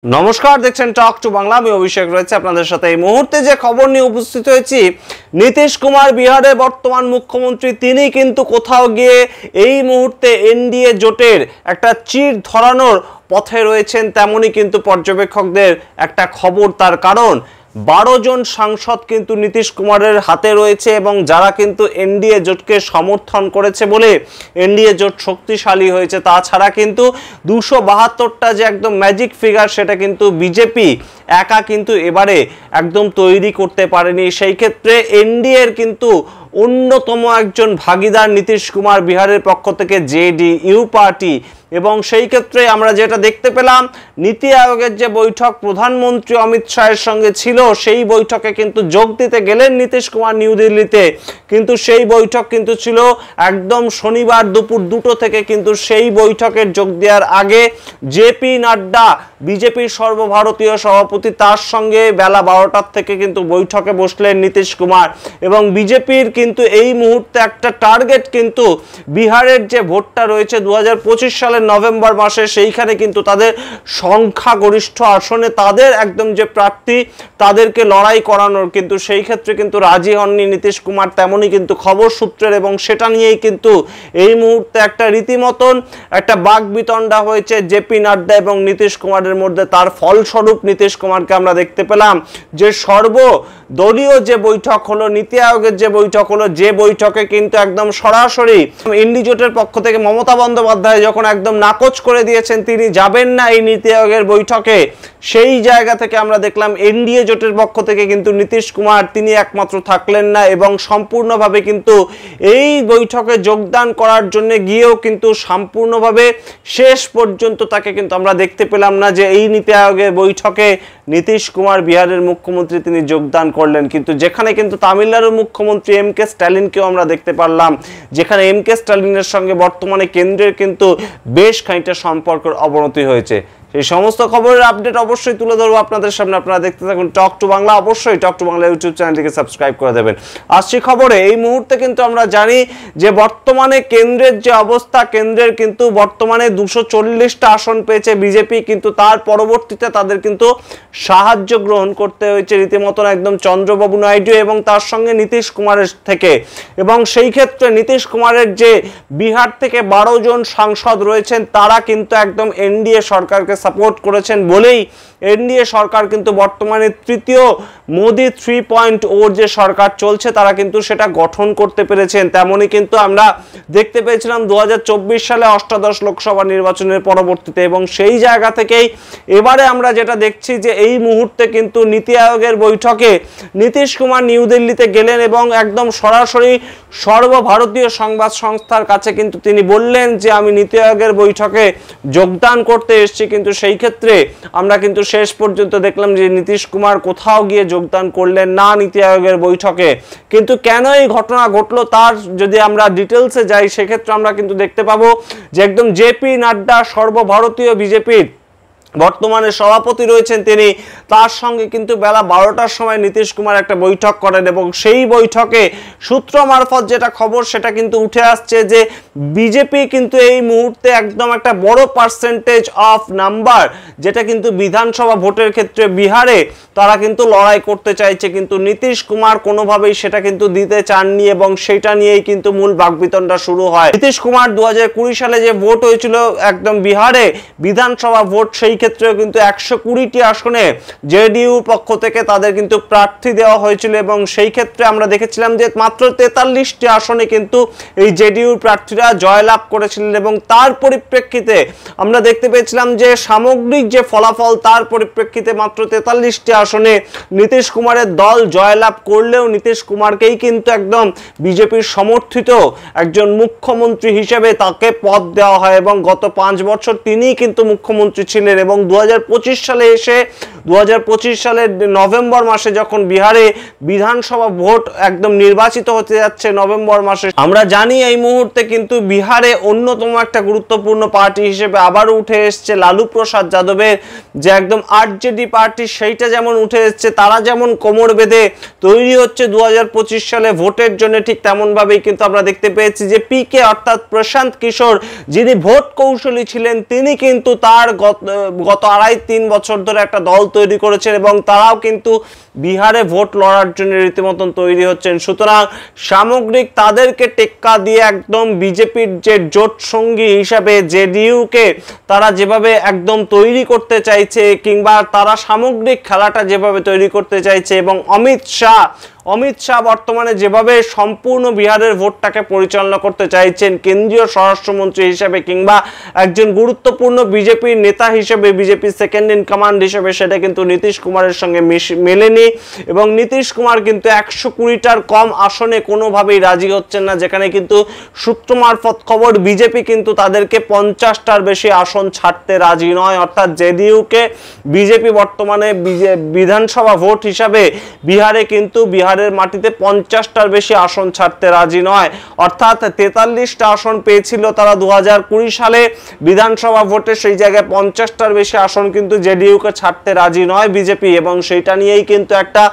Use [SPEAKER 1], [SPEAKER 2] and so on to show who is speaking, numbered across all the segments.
[SPEAKER 1] নমস্কার, দেখছেন talk to Bangla. আমি অভিষেক রয়েছে আপনাদের সাথে। এই মুহূর্তে যে খবর নিয়ে উপস্থিত হয়েছি, নীতিশ কুমার বিহারের বর্তমান মুখ্যমন্ত্রী, তিনি কিন্তু কোথাও গিয়ে এই মুহূর্তে এনডিএ জোটের একটা চির ধরানোর পথে রয়েছেন, তেমনই কিন্তু পর্যবেক্ষকদের একটা খবর। তার কারণ 12 জন সাংসদ কিন্তু নীতিশ কুমারের হাতে রয়েছে এবং যারা কিন্তু এনডিএ জোটকে সমর্থন করেছে বলে এনডিএ জোট শক্তিশালী হয়েছে। তাছাড়া কিন্তু 272টা যে একদম ম্যাজিক ফিগার, সেটা কিন্তু বিজেপি একা কিন্তু এবারে একদম তৈরি করতে পারেনি। সেই ক্ষেত্রে এনডিএর কিন্তু অন্যতম একজন ভাগিদার নীতিশ কুমার বিহারের পক্ষ থেকে জেডিইউ পার্টি, এবং সেই ক্ষেত্রে আমরা যেটা দেখতে পেলাম, নীতি আয়োগের যে বৈঠক প্রধানমন্ত্রী অমিত শাহের সঙ্গে ছিল, সেই বৈঠকে কিন্তু যোগ দিতে গেলেন নীতিশ কুমার নিউ দিল্লিতে। কিন্তু সেই বৈঠক কিন্তু ছিল একদম শনিবার দুপুর 2টো থেকে। কিন্তু সেই বৈঠকের যোগ দেওয়ার আগে জেপি নাড্ডা, বিজেপির সর্বভারতীয় সভাপতি, তার সঙ্গে বেলা 12টার থেকে কিন্তু বৈঠকে বসলেন নীতিশ কুমার। এবং বিজেপির কিন্তু এই মুহূর্তে একটা টার্গেট, কিন্তু বিহারের যে ভোটটা রয়েছে 2025 সালের নভেম্বর মাসে, সেইখানে কিন্তু তাদের সংখ্যাগরিষ্ঠ আসনে তাদের একদম যে প্রার্থী, তাদেরকে লড়াই করানোর, কিন্তু সেই ক্ষেত্রে কিন্তু রাজি হননি নীতিশ কুমার, তেমনই কিন্তু খবর সূত্রের। এবং সেটা নিয়েই কিন্তু এই মুহূর্তে একটা রীতিমতন একটা বাকবিতণ্ডা হয়েছে জেপি নাড্ডা এবং নীতিশ কুমারের মধ্যে। তার ফলস্বরূপ নীতিশ কুমারকে আমরা দেখতে পেলাম যে সর্বদলীয় যে বৈঠক হলো, নীতি আয়োগের যে বৈঠক হলো, যে বৈঠকে কিন্তু একদম সরাসরি এনডি জোটের পক্ষ থেকে মমতা বন্দ্যোপাধ্যায় যখন একদম নাকচ করে দিয়েছেন, তিনি যাবেন না এই নীতি আয়োগের বৈঠকে, সেই জায়গা থেকে আমরা দেখলাম এনডিএ জোটের পক্ষ থেকে কিন্তু নীতিশ কুমার তিনি একমাত্র থাকলেন না, এবং সম্পূর্ণভাবে কিন্তু এই বৈঠকে যোগদান করার জন্য গিয়েও কিন্তু সম্পূর্ণভাবে শেষ পর্যন্ত তাকে কিন্তু আমরা দেখতে পেলাম না যে এই নীতি আয়োগের বৈঠকে নীতিশ কুমার বিহারের মুখ্যমন্ত্রী তিনি যোগদান করলেন। কিন্তু যেখানে কিন্তু তামিলনাড়ুর মুখ্যমন্ত্রী এম.কে স্ট্যালিনকেও আমরা দেখতে পারলাম, যেখানে এম.কে স্ট্যালিনের সঙ্গে বর্তমানে কেন্দ্রের কিন্তু বেশ খানিকটা সম্পর্কের অবনতি হয়েছে। সেই সমস্ত খবরের আপডেট অবশ্যই তুলে ধরবো আপনাদের সামনে। আপনারা দেখতে থাকুন টক টু বাংলা। অবশ্যই টক টু বাংলা ইউটিউব চ্যানেলটিকে সাবস্ক্রাইব করে দেবেন। আসছি খবরে। এই মুহূর্তে কিন্তু আমরা জানি যে বর্তমানে কেন্দ্রের যে অবস্থা, কেন্দ্রের কিন্তু বর্তমানে 240টা আসন পেয়েছে বিজেপি, কিন্তু তার পরবর্তীতে তাদের কিন্তু সাহায্য গ্রহণ করতে হয়েছে রীতিমতন একদম চন্দ্রবাবু নাইডু এবং তার সঙ্গে নীতিশ কুমারের থেকে। এবং সেই ক্ষেত্রে নীতিশ কুমারের যে বিহার থেকে 12 জন সাংসদ রয়েছেন, তারা কিন্তু একদম এনডিএ সরকারকে সাপোর্ট করেছেন বলেই এনডিএ সরকার কিন্তু বর্তমানে তৃতীয় মোদি 3.0 যে সরকার চলছে, তারা কিন্তু সেটা গঠন করতে পেরেছেন। তেমনই কিন্তু আমরা দেখতে পেয়েছিলাম 2024 সালে অষ্টাদশ লোকসভা নির্বাচনের পরবর্তীতে। এবং সেই জায়গা থেকেই এবারে আমরা যেটা দেখছি যে এই মুহূর্তে কিন্তু নীতি আয়োগের বৈঠকে নীতিশ কুমার নিউ দিল্লিতে গেলেন এবং একদম সরাসরি সর্বভারতীয় সংবাদ সংস্থার কাছে কিন্তু তিনি বললেন যে আমি নীতি আয়োগের বৈঠকে যোগদান করতে এসেছি। কিন্তু সেই ক্ষেত্রে আমরা কিন্তু শেষ পর্যন্ত দেখলাম যে নীতিশ কুমার কোথাও গিয়ে যোগদান করলেন না নীতি আয়োগের বৈঠকে। কিন্তু কেন এই ঘটনা ঘটলো, তার যদি আমরা ডিটেলসে যাই, সেক্ষেত্রে আমরা কিন্তু দেখতে পাবো যে একদম জেপি নাড্ডা, সর্বভারতীয় বিজেপির বর্তমানে সভাপতি রয়েছেন তিনি, তার সঙ্গে কিন্তু বেলা 12টার সময় নীতিশ কুমার একটা বৈঠক করেন। এবং সেই বৈঠকে সূত্র মারফত যেটা খবর, সেটা কিন্তু উঠে আসছে যে বিজেপি কিন্তু এই মুহূর্তে একদম একটা বড় পার্সেন্টেজ অফ নাম্বার, যেটা কিন্তু বিধানসভা ভোটের ক্ষেত্রে বিহারে তারা কিন্তু লড়াই করতে চাইছে, কিন্তু নীতিশ কুমার কোনোভাবেই সেটা কিন্তু দিতে চাননি এবং সেটা নিয়েই কিন্তু মূল বাকবিতণ্ডা শুরু হয়। নীতিশ কুমার 2020 সালে যে ভোট হয়েছিল একদম বিহারে বিধানসভা ভোট, সেই ক্ষেত্রেও কিন্তু 120টি আসনে জেডিইউ পক্ষ থেকে তাদের কিন্তু প্রার্থী দেওয়া হয়েছিল। এবং সেই ক্ষেত্রে আমরা দেখেছিলাম যে মাত্র 43টি আসনে কিন্তু এই জেডিইউ প্রার্থীরা জয়লাভ করেছিলেন। এবং তার পরিপ্রেক্ষিতে আমরা দেখতে পেয়েছিলাম যে সামগ্রিক যে ফলাফল, তার পরিপ্রেক্ষিতে মাত্র 43টি আসনে নীতিশ কুমারের দল জয়লাভ করলেও নীতিশ কুমারকেই কিন্তু একদম বিজেপির সমর্থিত একজন মুখ্যমন্ত্রী হিসেবে তাকে পদ দেওয়া হয়। এবং গত 5 বছর তিনিই কিন্তু মুখ্যমন্ত্রী ছিলেন। এবং 2025 সালে এসে 2025 সালের নভেম্বর মাসে যখন বিহারে বিধানসভা ভোট একদম নির্বাচিত হতে যাচ্ছে নভেম্বর মাসে, আমরা জানি এই মুহূর্তে কিন্তু বিহারে অন্যতম একটা গুরুত্বপূর্ণ পার্টি হিসেবে আবারও উঠে এসছে লালু প্রসাদ যাদবের যে একদম আরজেডি পার্টি, সেইটা যেমন উঠে এসছে, তারা যেমন কোমর বেঁধে তৈরি হচ্ছে 2025 সালে ভোটের জন্য, ঠিক তেমন ভাবেই কিন্তু আমরা দেখতে পেয়েছি যে পিকে অর্থাৎ প্রশান্ত কিশোর যিনি ভোট কৌশলী ছিলেন, তিনি কিন্তু তার গত 2.5-3 বছর ধরে একটা দল তৈরি করেছেন এবং তারাও কিন্তু বিহারে ভোট লড়ার জন্য রীতিমতন তৈরি হচ্ছেন। সুতরাং সামগ্রিক তাদেরকে টেক্কা দিয়ে একদম বিজেপির যে জোট সঙ্গী হিসাবে জেডিইউকে তারা যেভাবে একদম তৈরি করতে চাইছে, কিংবা তারা সামগ্রিক খেলাটা যেভাবে তৈরি করতে চাইছে, এবং অমিত শাহ বর্তমানে যেভাবে সম্পূর্ণ বিহারের ভোটটাকে পরিচালনা করতে চাইছেন কেন্দ্রীয় স্বরাষ্ট্রমন্ত্রী হিসেবে, কিংবা একজন গুরুত্বপূর্ণ বিজেপির নেতা হিসেবে, বিজেপির সেকেন্ড ইন কমান্ড হিসেবে, সেটা কিন্তু নীতিশ কুমারের সঙ্গে মেলেনি। এবং নীতিশ কুমার কিন্তু 120টার কম আসনে কোনোভাবেই রাজি হচ্ছেন না, যেখানে কিন্তু সূত্র মারফত খবর বিজেপি কিন্তু তাদেরকে 50টার বেশি আসন ছাড়তে রাজি নয়। অর্থাৎ জেডিইউকে বিজেপি বর্তমানে বিধানসভা ভোট হিসাবে বিহারে কিন্তু বিহারের মাটিতে 50টার বেশি আসন ছাড়তে রাজি নয়। অর্থাৎ 43টা আসন পেয়েছিল তারা 2020 সালে বিধানসভা ভোটে, সেই জায়গায় 50টার বেশি আসন কিন্তু জেডিইউকে ছাড়তে রাজি নয় বিজেপি, এবং সেইটা নিয়েই কিন্তু একটা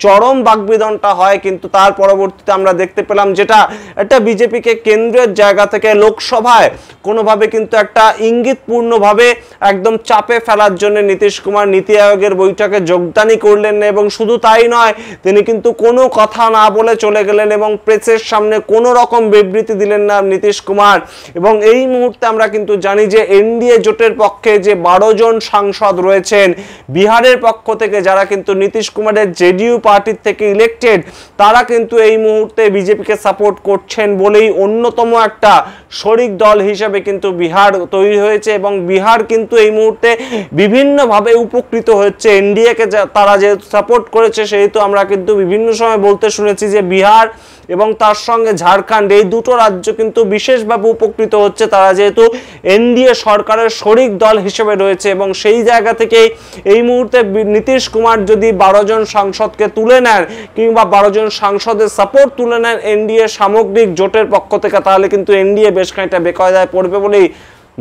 [SPEAKER 1] চরম বাকবিতণ্ডা হয়। কিন্তু তার পরবর্তীতে আমরা দেখতে পেলাম যেটা একটা বিজেপিকে কেন্দ্রের জায়গা থেকে লোকসভায় কোনোভাবে কিন্তু একটা ইঙ্গিতপূর্ণভাবে একদম চাপে ফেলার জন্য নীতিশ কুমার নীতি আয়োগের বৈঠকে যোগদানই করলেন না, এবং শুধু তাই নয়, তিনি কিন্তু কোনো কথা না বলে চলে গেলেন এবং প্রেসের সামনে কোনো রকম বিবৃতি দিলেন না নীতিশ কুমার। এবং এই মুহূর্তে আমরা কিন্তু জানি যে এনডিএ জোটের পক্ষে যে 12 জন সাংসদ রয়েছেন বিহারের পক্ষ থেকে, যারা কিন্তু নীতিশ কুমারের জেডিইউ পার্টির থেকে ইলেক্টেড, তারা কিন্তু এই মুহূর্তে বিজেপিকে সাপোর্ট করছেন বলেই অন্যতম একটা শরিক দল হিসেবে কিন্তু বিহার তৈরি হয়েছে। এবং বিহার কিন্তু এই মুহূর্তে বিভিন্নভাবে উপকৃত হচ্ছে। এনডিএকে তারা যেহেতু সাপোর্ট করেছে, সেহেতু আমরা কিন্তু বিভিন্ন সময় বলতে শুনেছি যে বিহার এবং তার সঙ্গে ঝাড়খণ্ড, এই দুটো রাজ্য কিন্তু বিশেষভাবে উপকৃত হচ্ছে, তারা যেহেতু এনডিএ সরকারের শরিক দল হিসেবে রয়েছে। এবং সেই জায়গা থেকে এই মুহূর্তে নীতিশ কুমার যদি 12 জন সাংসদকে তুলে নেন, কিংবা 12 জন সাংসদের সাপোর্ট তুলে নেন এনডিএ সামগ্রিক জোটের পক্ষ থেকে, তাহলে কিন্তু এনডিএ বেশ খানিকটা বেকায়দায় পড়বে বলেই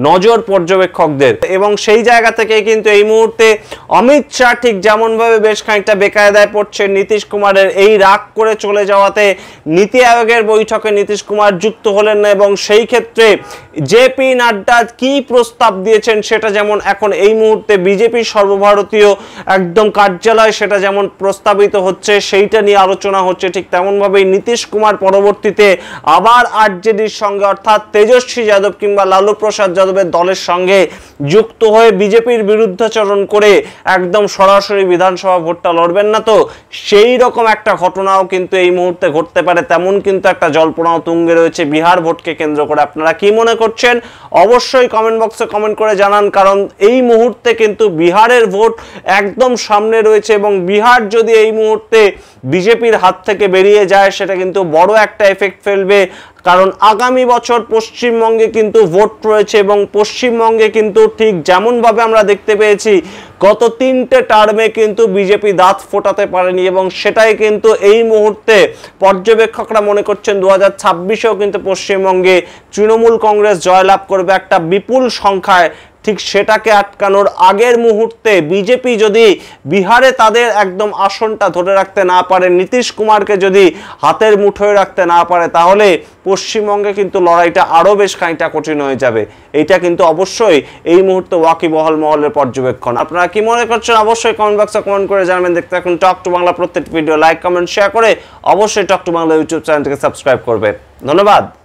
[SPEAKER 1] নজর পর্যবেক্ষকদের। এবং সেই জায়গা থেকে কিন্তু এই মুহূর্তে অমিত শাহ ঠিক যেমনভাবে বেশ খানিকটা বেকায়দায় পড়ছে নীতিশ কুমারের এই রাগ করে চলে যাওয়াতে, নীতি আয়োগের বৈঠকে নীতিশ কুমার যুক্ত হলেন না। এবং সেই ক্ষেত্রে জেপি নাড্ডা কি প্রস্তাব দিয়েছেন, সেটা যেমন এখন এই মুহূর্তে বিজেপির সর্বভারতীয় একদম কার্যালয় সেটা যেমন প্রস্তাবিত হচ্ছে, সেইটা নিয়ে আলোচনা হচ্ছে, ঠিক তেমনভাবেই নীতিশ কুমার পরবর্তীতে আবার আরজেডির সঙ্গে অর্থাৎ তেজস্বী যাদব কিংবা লালু প্রসাদ যাদবের দলের সঙ্গে যুক্ত হয়ে বিজেপির বিরুদ্ধাচরণ করে একদম সরাসরি বিধানসভা ভোটটা লড়বেন না। তো সেই রকম একটা ঘটনাও কিন্তু এই মুহূর্তে ঘটতে পারে, তেমন কিন্তু একটা জল্পনাও তুঙ্গে রয়েছে বিহার ভোটকে কেন্দ্র করে। আপনারা কি মনে করছেন অবশ্যই কমেন্ট বক্সে কমেন্ট করে জানান, কারণ এই মুহূর্তে কিন্তু বিহারের ভোট একদম সামনে রয়েছে এবং বিহার যদি এই মুহূর্তে বিজেপির হাত থেকে বেরিয়ে যায়, সেটা কিন্তু বড় একটা এফেক্ট ফেলবে। কারণ আগামী বছর পশ্চিমবঙ্গে কিন্তু ভোট রয়েছে এবং পশ্চিমবঙ্গে কিন্তু ঠিক যেমনভাবে আমরা দেখতে পেয়েছি গত 3টে টার্মে কিন্তু বিজেপি দাঁত ফোটাতে পারেনি, এবং সেটাই কিন্তু এই মুহূর্তে পর্যবেক্ষকরা মনে করছেন 2026-এও কিন্তু পশ্চিমবঙ্গে তৃণমূল কংগ্রেস জয়লাভ করবে একটা বিপুল সংখ্যায়। ঠিক সেটাকে আটকানোর আগের মুহূর্তে বিজেপি যদি বিহারে তাদের একদম আসনটা ধরে রাখতে না পারে, নীতিশ কুমারকে যদি হাতের মুঠোয় রাখতে না পারে, তাহলে পশ্চিমবঙ্গে কিন্তু লড়াইটা আরও বেশ খানিকটা কঠিন হয়ে যাবে। এইটা কিন্তু অবশ্যই এই মুহূর্তে ওয়াকিবহাল মহলের পর্যবেক্ষণ। আপনারা কি মনে করছেন অবশ্যই কমেন্ট বক্সে কমেন্ট করে জানাবেন। দেখতে থাকুন টক টু বাংলা, প্রত্যেকটি ভিডিও লাইক কমেন্ট শেয়ার করে অবশ্যই টক টু বাংলা ইউটিউব চ্যানেলটিকে সাবস্ক্রাইব করবে। ধন্যবাদ।